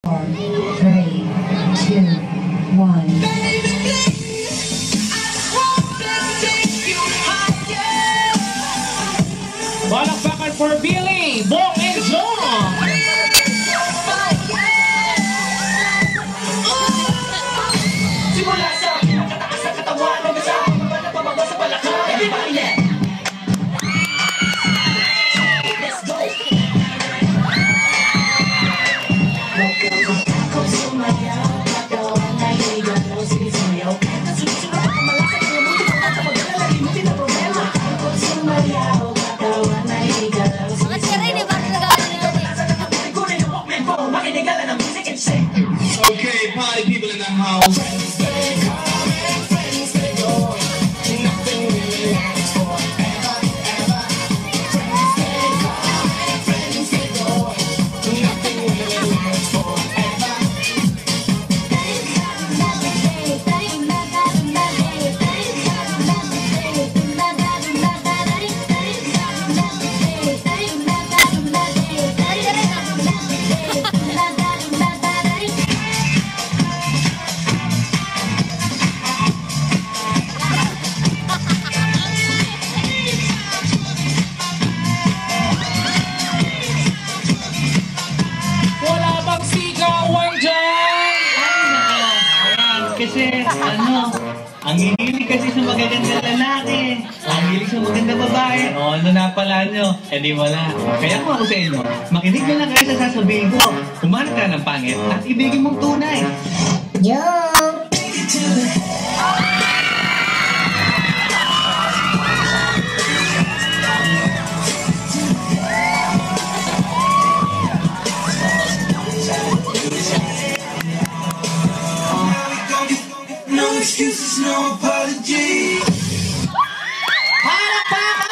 3, 2, 1. Palakpakan for Billy, Bong and John! Simula sa pinakataas sa katawan, hanggang sa baba na pababa sa palakpak. Everybody let! Let's go! Ako sumayaw, katawan na higalaw, sige sumayaw. Nasusunod ako malakas ang mundo, at sa paglalalimutin ang problema. Ako sumayaw, katawan na higalaw, sige sumayaw. Okay, party people in the house. Kasi, ang hihilig kasi sa magaganda lalaki, ang hilig sa maganda babae, ano na pala nyo? Eh di wala. Kaya kung ako sa inyo, makinig na lang kayo sa sasabihin ko. Kumahanap ka ng pangit at ibigin mong tunay. Yo! No excuses, no apology. Palakpakan!